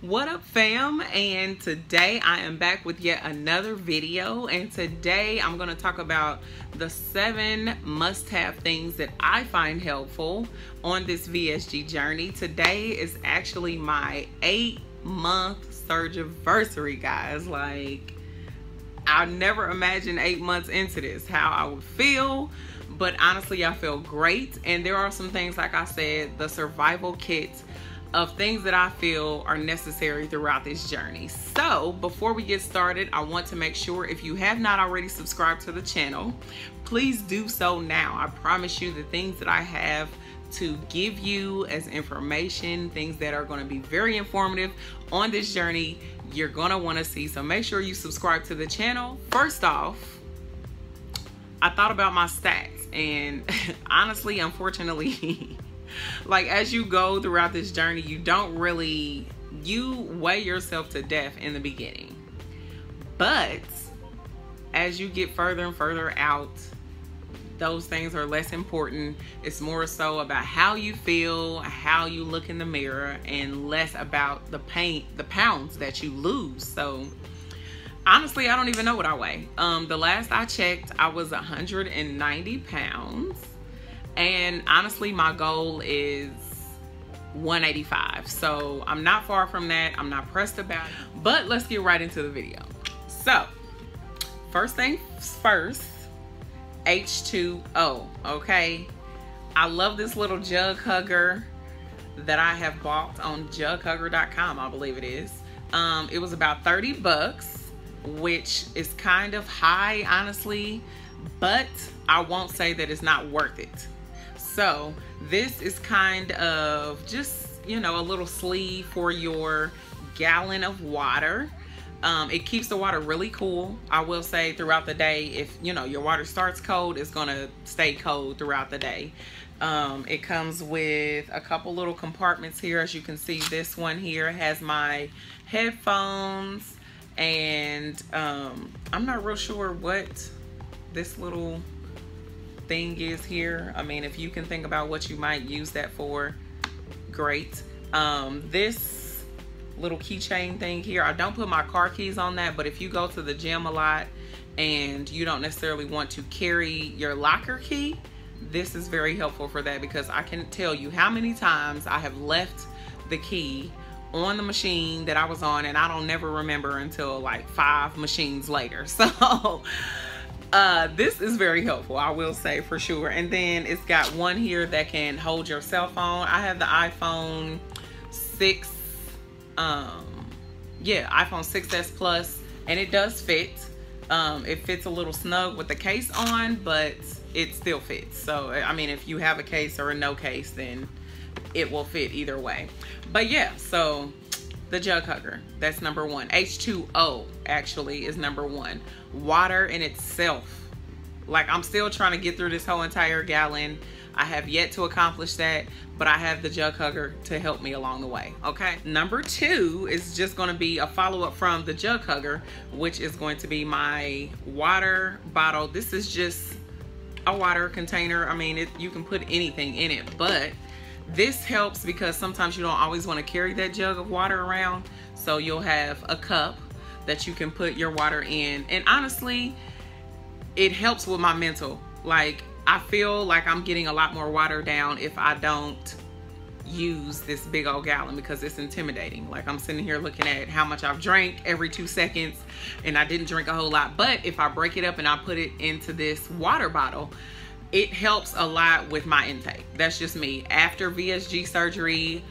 What up, fam? And today I am back with yet another video, and today I'm going to talk about the 7 must-have things that I find helpful on this VSG journey. Today is actually my 8-month surgiversary, guys. Like, I never imagined 8 months into this how I would feel, but honestly I feel great. And there are some things, like I said, the survival kit of things that I feel are necessary throughout this journey. So before we get started, I want to make sure, if you have not already subscribed to the channel, please do so now. I promise you the things that I have to give you as information, things that are going to be very informative on this journey, you're going to want to see. So make sure you subscribe to the channel. First off, I thought about my stats, and honestly, unfortunately, like, as you go throughout this journey, you weigh yourself to death in the beginning. But as you get further and further out, those things are less important. It's more so about how you feel, how you look in the mirror, and less about the pounds that you lose. So honestly, I don't even know what I weigh. The last I checked, I was 190 pounds. And honestly, my goal is 185. So I'm not far from that. I'm not pressed about it. But let's get right into the video. So first things first, H2O, okay? I love this little Jug Hugger that I have bought on jughugger.com, I believe it is. It was about 30 bucks, which is kind of high, honestly, but I won't say that it's not worth it. So this is kind of just, you know, a little sleeve for your gallon of water. It keeps the water really cool. I will say throughout the day, if you know your water starts cold, it's gonna stay cold throughout the day. It comes with a couple little compartments here. As you can see, this one here has my headphones, and I'm not real sure what this little thing is here. I mean, if you can think about what you might use that for, great. This little keychain thing here, I don't put my car keys on that, but if you go to the gym a lot and you don't necessarily want to carry your locker key, this is very helpful for that, because I can tell you how many times I have left the key on the machine that I was on, and I don't never remember until like 5 machines later. So this is very helpful, I will say, for sure. And then it's got one here that can hold your cell phone. I have the iPhone 6, iPhone 6s Plus, and it does fit. It fits a little snug with the case on, but it still fits. So I mean, if you have a case or a no case, then it will fit either way. But yeah, so the Jug Hugger, that's number 1. H2O actually is number 1. Water in itself, like, I'm still trying to get through this whole entire gallon. I have yet to accomplish that, but I have the Jug Hugger to help me along the way, okay? Number 2 is just going to be a follow-up from the Jug Hugger, which is going to be my water bottle. This is just a water container. I mean, you can put anything in it, but this helps because sometimes you don't always want to carry that jug of water around. So you'll have a cup that you can put your water in. And honestly, it helps with my mental. Like, I feel like I'm getting a lot more water down if I don't use this big old gallon, because it's intimidating. Like, I'm sitting here looking at how much I've drank every 2 seconds, and I didn't drink a whole lot. But if I break it up and I put it into this water bottle, it helps a lot with my intake. That's just me. After VSG surgery,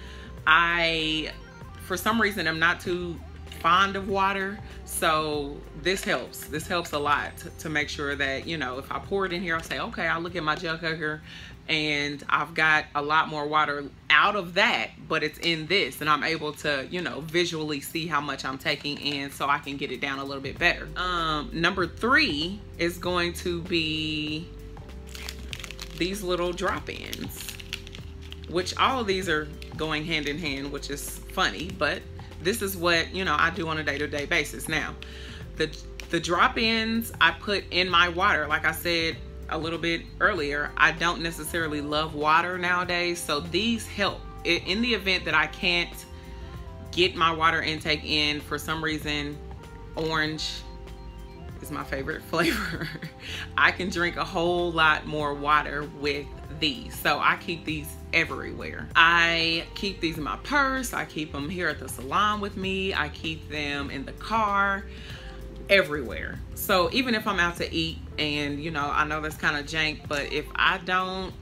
for some reason, I'm not too fond of water. So this helps. This helps a lot to make sure that, you know, if I pour it in here, I'll say, okay, I'll look at my Jug Hugger and I've got a lot more water out of that, but it's in this, and I'm able to, you know, visually see how much I'm taking in so I can get it down a little bit better. Number 3 is going to be these little drop-ins, which all of these are going hand in hand, which is funny, but this is what, you know, I do on a day-to-day basis. Now, the drop-ins I put in my water. Like I said a little bit earlier, I don't necessarily love water nowadays, so these help in the event that I can't get my water intake in. For some reason, orange is my favorite flavor. I can drink a whole lot more water with these. So I keep these everywhere. I keep these in my purse. I keep them here at the salon with me. I keep them in the car, everywhere. So even if I'm out to eat, and you know, I know that's kind of jank, but if I don't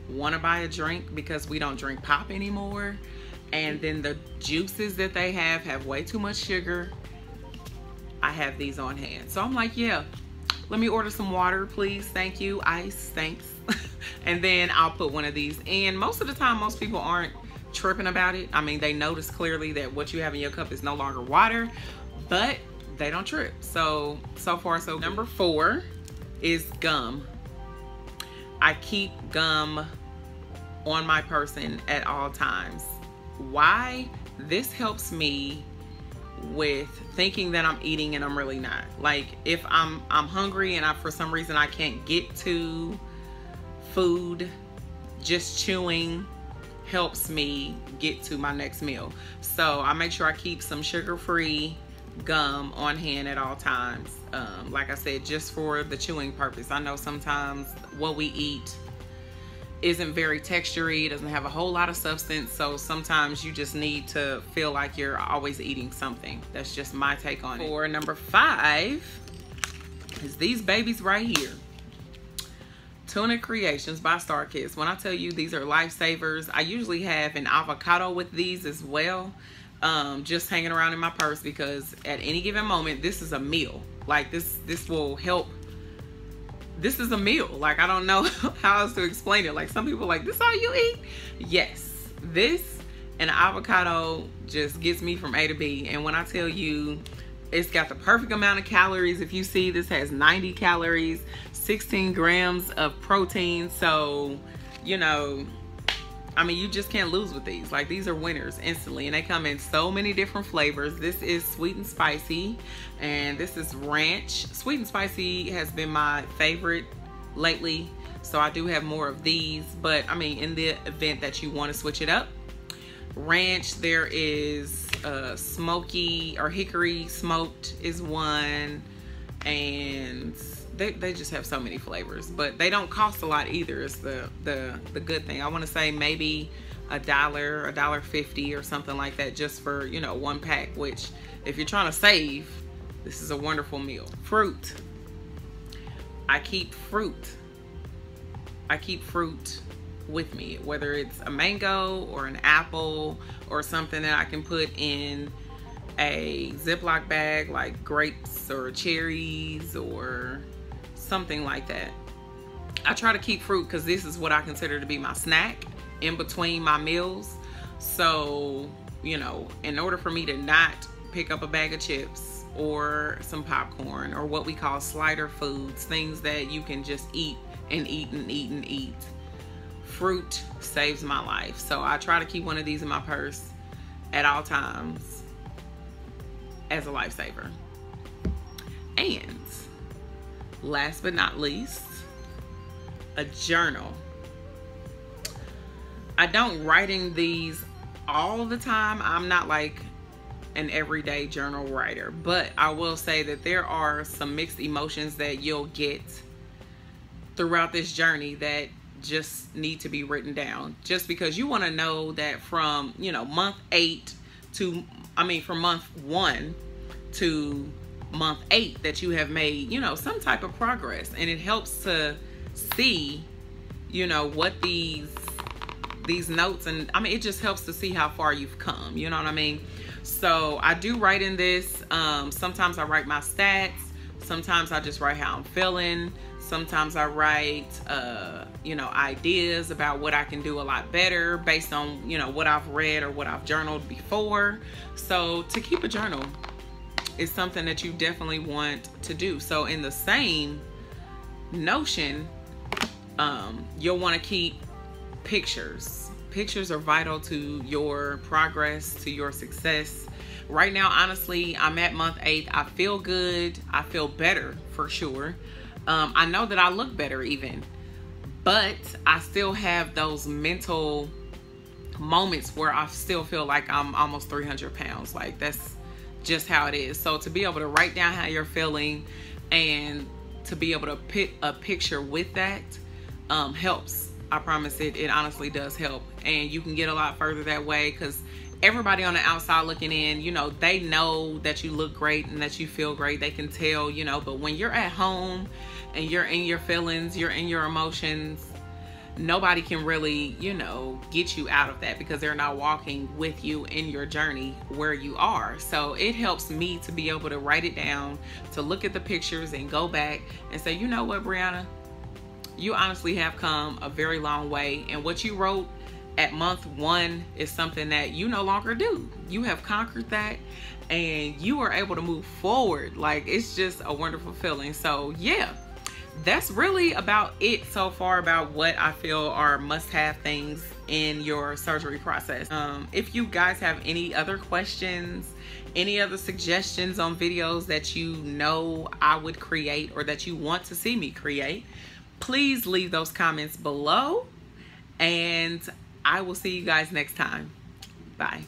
want to buy a drink because we don't drink pop anymore, and then the juices that they have way too much sugar, I have these on hand. So I'm like, yeah, let me order some water, please. Thank you. Ice, thanks. And then I'll put one of these in. Most of the time, most people aren't tripping about it. I mean, they notice clearly that what you have in your cup is no longer water, but they don't trip. So far, so good. Number 4 is gum. I keep gum on my person at all times. Why? This helps me with thinking that I'm eating and I'm really not. Like if I'm hungry and for some reason I can't get to food, just chewing helps me get to my next meal. So I make sure I keep some sugar-free gum on hand at all times. Like I said, just for the chewing purpose. I know sometimes what we eat isn't very textury, doesn't have a whole lot of substance, so sometimes you just need to feel like you're always eating something. That's just my take on it. For number 5 is these babies right here. Tawny Creations by Star Kids. When I tell you these are lifesavers, I usually have an avocado with these as well, just hanging around in my purse, because at any given moment, this is a meal. Like this will help. This is a meal. Like, I don't know how else to explain it. Like, some people are like, this all you eat? Yes, this and avocado just gets me from A to B. And when I tell you, it's got the perfect amount of calories. If you see, this has 90 calories, 16 grams of protein. So, you know, I mean, you just can't lose with these. Like, these are winners instantly, and they come in so many different flavors. This is sweet and spicy, and this is ranch. Sweet and spicy has been my favorite lately, so I do have more of these. But I mean, in the event that you want to switch it up, ranch, there is smoky or hickory smoked is one, and they just have so many flavors, but they don't cost a lot either. Is the good thing. I want to say maybe $1, $1.50 or something like that, just for, you know, 1 pack, which if you're trying to save, this is a wonderful meal. Fruit. I keep fruit with me, whether it's a mango or an apple or something that I can put in a Ziploc bag, like grapes or cherries or something like that. I try to keep fruit because this is what I consider to be my snack in between my meals. So, you know, in order for me to not pick up a bag of chips or some popcorn or what we call slider foods, things that you can just eat and eat and eat and eat, fruit saves my life. So I try to keep one of these in my purse at all times as a lifesaver. And last but not least, a journal. I don't write in these all the time. I'm not like an everyday journal writer, but I will say that there are some mixed emotions that you'll get throughout this journey that just need to be written down, just because you want to know that from, you know, month 8 to, I mean, from month 1 to month 8 that you have made, you know, some type of progress. And it helps to see, you know, what these notes, and I mean, it just helps to see how far you've come, you know what I mean? So I do write in this. Sometimes I write my stats, sometimes I just write how I'm feeling, sometimes I write you know, ideas about what I can do a lot better based on, you know, what I've read or what I've journaled before. So to keep a journal is something that you definitely want to do. So in the same notion, you'll want to keep pictures. Pictures are vital to your progress, to your success. Right now, honestly, I'm at month 8. I feel good. I feel better for sure. I know that I look better even, but I still have those mental moments where I still feel like I'm almost 300 pounds. Like, that's just how it is. So to be able to write down how you're feeling and to be able to put a picture with that helps. I promise it honestly does help. And you can get a lot further that way, because everybody on the outside looking in, you know, they know that you look great and that you feel great. They can tell, you know, but when you're at home and you're in your feelings, you're in your emotions, nobody can really, you know, get you out of that, because they're not walking with you in your journey where you are. So it helps me to be able to write it down, to look at the pictures and go back and say, you know what, Brianna, you honestly have come a very long way. And what you wrote at month 1 is something that you no longer do. You have conquered that and you are able to move forward. Like, it's just a wonderful feeling. So yeah, that's really about it so far about what I feel are must-have things in your surgery process. If you guys have any other questions, any other suggestions on videos that you know I would create or that you want to see me create, please leave those comments below, and I will see you guys next time. Bye.